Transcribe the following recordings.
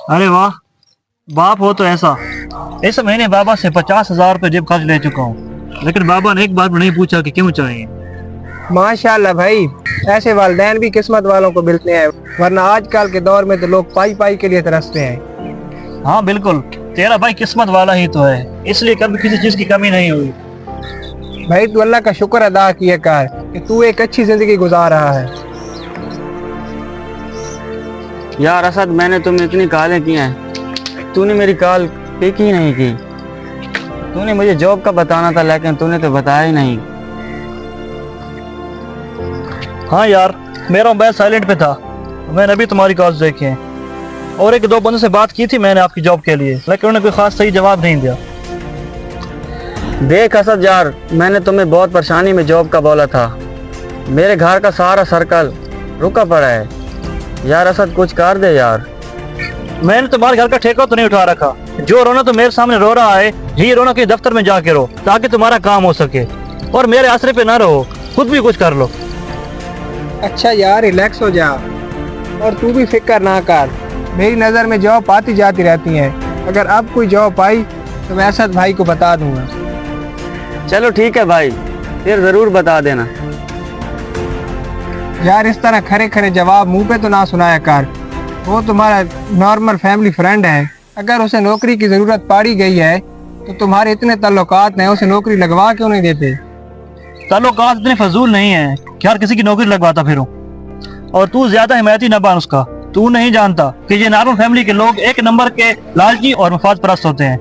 अरे वाह, बाप हो तो ऐसा। इस महीने बाबा से 50,000 रुपये जेब खर्च ले चुका हूँ, लेकिन बाबा ने एक बार भी नहीं पूछा कि क्यों चाहिए। माशाल्लाह भाई, ऐसे वालिदैन भी किस्मत वालों को मिलते हैं, वरना आजकल के दौर में तो लोग पाई पाई के लिए तरसते हैं। हाँ बिल्कुल, तेरा भाई किस्मत वाला ही तो है, इसलिए कभी किसी चीज की कमी नहीं हुई। भाई तू अल्लाह का शुक्र अदा किया कर कि तू एक अच्छी जिंदगी गुजार रहा है। यार असद, मैंने तुम्हें इतनी कॉलें की हैं, तूने मेरी कॉल पिक ही नहीं की। तूने मुझे जॉब का बताना था, लेकिन तूने तो बताया ही नहीं। हाँ यार, मेरा मोबाइल साइलेंट पे था, मैंने अभी तुम्हारी कॉल्स देखे हैं, और एक दो बंदों से बात की थी मैंने आपकी जॉब के लिए, लेकिन उन्होंने कोई खास सही जवाब नहीं दिया। देख असद यार, मैंने तुम्हें बहुत परेशानी में जॉब का बोला था। मेरे घर का सारा सर्कल रुका पड़ा है। यार असद, कुछ कर दे यार। मैंने तुम्हारे घर का ठेका तो नहीं उठा रखा, जो रोना तो मेरे सामने रो रहा है, यही रोना कि दफ्तर में जाके रो, ताकि तुम्हारा काम हो सके, और मेरे आसरे पे ना रहो, खुद भी कुछ कर लो। अच्छा यार, रिलैक्स हो जा और तू भी फिक्र ना कर। मेरी नज़र में जॉब आती जाती रहती हैं, अगर अब कोई जॉब आई तो मैं असद भाई को बता दूंगा। चलो ठीक है भाई, फिर ज़रूर बता देना। यार इस तरह खरे खरे जवाब मुंह पे तो ना सुनाया कर। वो तुम्हारा नॉर्मल फैमिली फ्रेंड है, अगर उसे नौकरी की ज़रूरत पड़ी गई है तो तुम्हारे इतने ताल्लुकात हैं, उसे नौकरी लगवा क्यों नहीं देते? ताल्लुकात इतने फजूल नहीं है कि हर किसी की नौकरी लगवाता फिरूं, और तू ज्यादा हिमायती न बन उसका। तू नहीं जानता कि ये नॉर्मल फैमिली के लोग एक नंबर के लालची और मफाद परस्त होते हैं।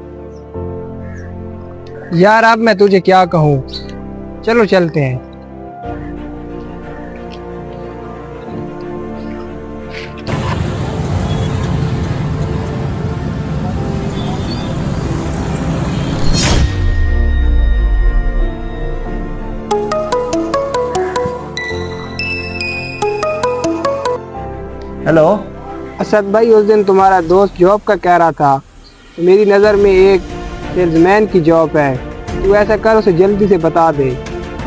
यार अब मैं तुझे क्या कहूँ, चलो चलते हैं। हेलो। असद भाई, उस दिन तुम्हारा दोस्त जॉब का कह रहा था, तो मेरी नज़र में एक सेल्समैन की जॉब है, तू ऐसा कर उसे जल्दी से बता दे।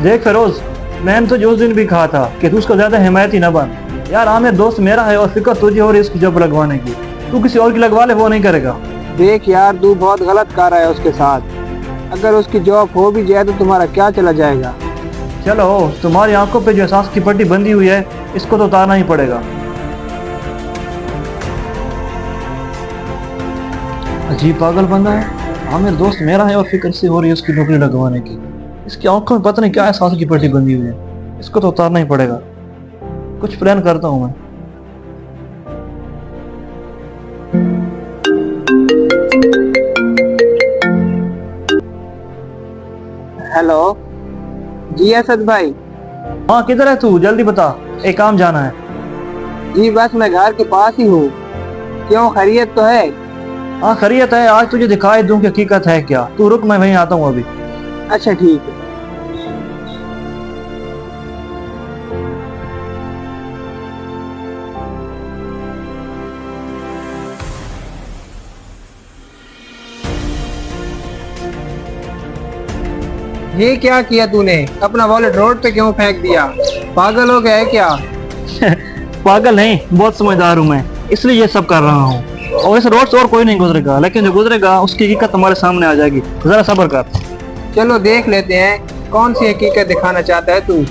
देख फिरोज, मैंने तुझे उस दिन भी कहा था कि तू उसका ज्यादा हिमायती न बन। यार आमिर दोस्त मेरा है, और फिक्र तुझे हो रही है उसकी जॉब लगवाने की, तू किसी और की लगवा ले, वो नहीं करेगा। देख यार, तू बहुत गलत कर रहा है उसके साथ। अगर उसकी जॉब हो भी जाए तो तुम्हारा क्या चला जाएगा? चलो, तुम्हारी आंखों पे जो एहसास की पट्टी बंधी हुई है, इसको तो उतारना ही पड़ेगा। अजीब पागल बंदा है, आमिर दोस्त मेरा है और फिक्र से हो रही है उसकी नौकरी लगवाने की। इसकी आंखों में पता नहीं क्या एहसास की पट्टी बंधी हुई है, इसको तो उतारना ही पड़ेगा। कुछ प्लान करता हूँ मैं। हेलो जी असद भाई। हाँ किधर है तू, जल्दी बता, एक काम जाना है। जी बस मैं घर के पास ही हूँ। क्यों, खैरियत तो है? हाँ खैरियत है, आज तुझे दिखाई दूं कि हकीकत है क्या। तू रुक, मैं वहीं आता हूँ अभी। अच्छा ठीक है। ये क्या किया तूने? अपना वॉलेट रोड पे क्यों फेंक दिया? पागल हो गया है क्या? पागल नहीं, बहुत समझदार हूँ मैं, इसलिए ये सब कर रहा हूँ। और इस रोड से और कोई नहीं गुजरेगा, लेकिन जो गुजरेगा उसकी हकीकत तुम्हारे सामने आ जाएगी, जरा सब्र कर। चलो देख लेते हैं कौन सी हकीकत दिखाना चाहता है तू।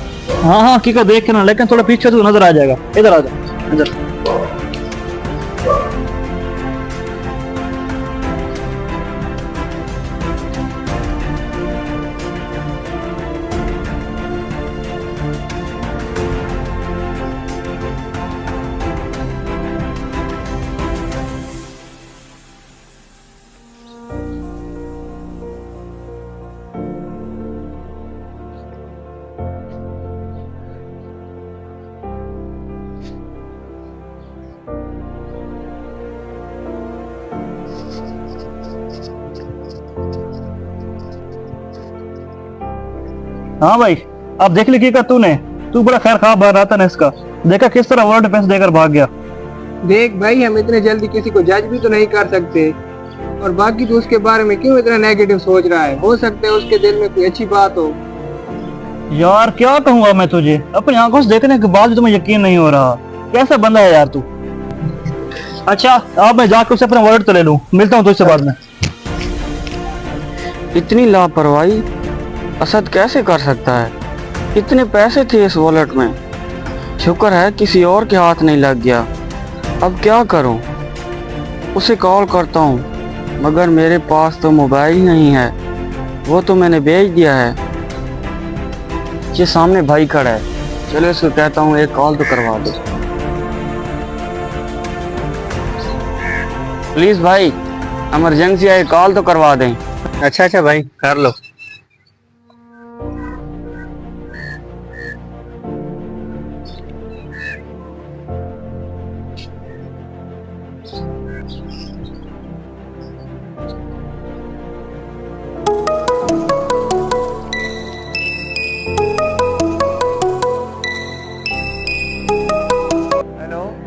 हाँ हाँ हकीकत देख के ना, लेकिन थोड़ा पीछे तू नजर आ जाएगा। इधर आ जा, इधर। हाँ भाई, अब देख ली हकीकत तूने। तू बड़ा खैर खा बन रहा था ना इसका, देखा किस तरह वर्ल्ड पैसे देकर भाग गया। देख भाई, हम इतने जल्दी किसी को जज भी तो नहीं कर सकते, और बाकी तो उसके बारे में क्यों इतना नेगेटिव सोच रहा है? हो सकता है उसके दिल में कोई अच्छी बात हो। यार क्या कहूँगा मैं तुझे, अपनी आंखों से देखने के बाद भी तुम्हें यकीन नहीं हो रहा। कैसा बंदा है यार तू। अच्छा, अब मैं जाकर उससे अपना वॉलेट तो ले लूं। मिलता हूँ तुझसे बाद में। इतनी लापरवाही असद कैसे कर सकता है? इतने पैसे थे इस वॉलेट में। शुक्र है किसी और के हाथ नहीं लग गया। अब क्या करूं? उसे कॉल करता हूं, मगर मेरे पास तो मोबाइल नहीं है। वो तो मैंने बेच दिया है। ये सामने भाई खड़ा है, चलो इसको कहता हूँ एक कॉल तो करवा दो। प्लीज भाई, इमरजेंसी है, कॉल तो करवा दें। अच्छा भाई, कर लो।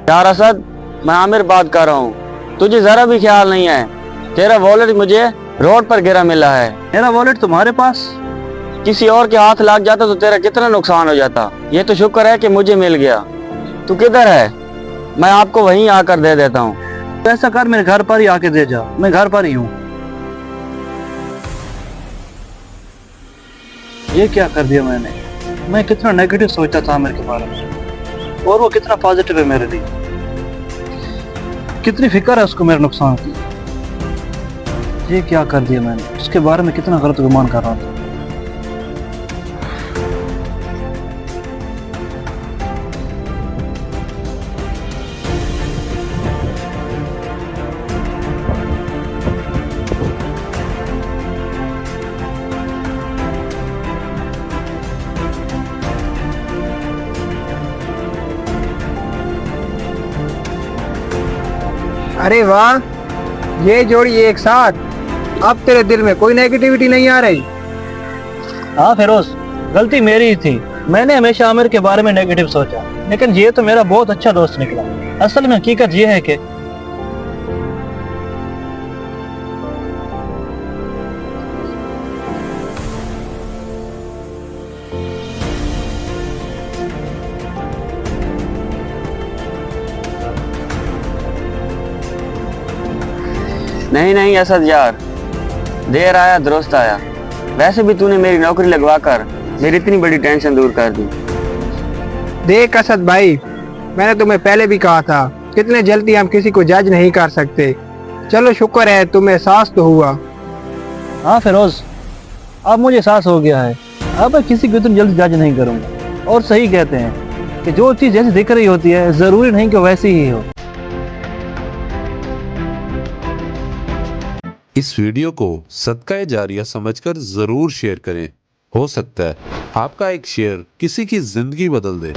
यार असद, मैं आमिर बात कर रहा हूँ। तुझे जरा भी ख्याल नहीं है, तेरा वॉलेट मुझे रोड पर गिरा मिला है। मेरा वॉलेट तुम्हारे पास? किसी और के हाथ लग जाता तो तेरा कितना नुकसान हो जाता। ये तो शुक्र है कि मुझे मिल गया। तू किधर है? मैं आपको वहीं आकर दे देता हूँ। तो ऐसा कर, मेरे घर पर ही आके दे जा, मैं घर पर ही हूँ। ये क्या कर दिया मैंने? मैं कितना नेगेटिव सोचता था आमिर के बारे में, और वो कितना पॉजिटिव है मेरे लिए। कितनी फिक्र है उसको मेरे नुकसान की। ये क्या कर दिया मैंने? उसके बारे में कितना गलत गुमान कर रहा था। अरे वाह, ये जोड़ी एक साथ। अब तेरे दिल में कोई नेगेटिविटी नहीं आ रही। हाँ फिरोज, गलती मेरी ही थी। मैंने हमेशा आमिर के बारे में नेगेटिव सोचा, लेकिन ये तो मेरा बहुत अच्छा दोस्त निकला। असल में हकीकत ये है कि नहीं नहीं असद यार, देर आया दुरुस्त आया। वैसे भी तूने मेरी नौकरी लगवा कर मेरी इतनी बड़ी टेंशन दूर कर दी। देख असद भाई, मैंने तुम्हें पहले भी कहा था, कितने जल्दी हम किसी को जज नहीं कर सकते। चलो शुक्र है तुम्हें एहसास तो हुआ। हाँ फिरोज, अब मुझे एहसास हो गया है। अब मैं किसी को इतनी जल्दी जज नहीं करूंगा। और सही कहते हैं कि जो चीज जैसी दिख रही होती है, जरूरी नहीं कि वैसी ही हो। इस वीडियो को सदका जारिया समझकर जरूर शेयर करें। हो सकता है आपका एक शेयर किसी की जिंदगी बदल दे।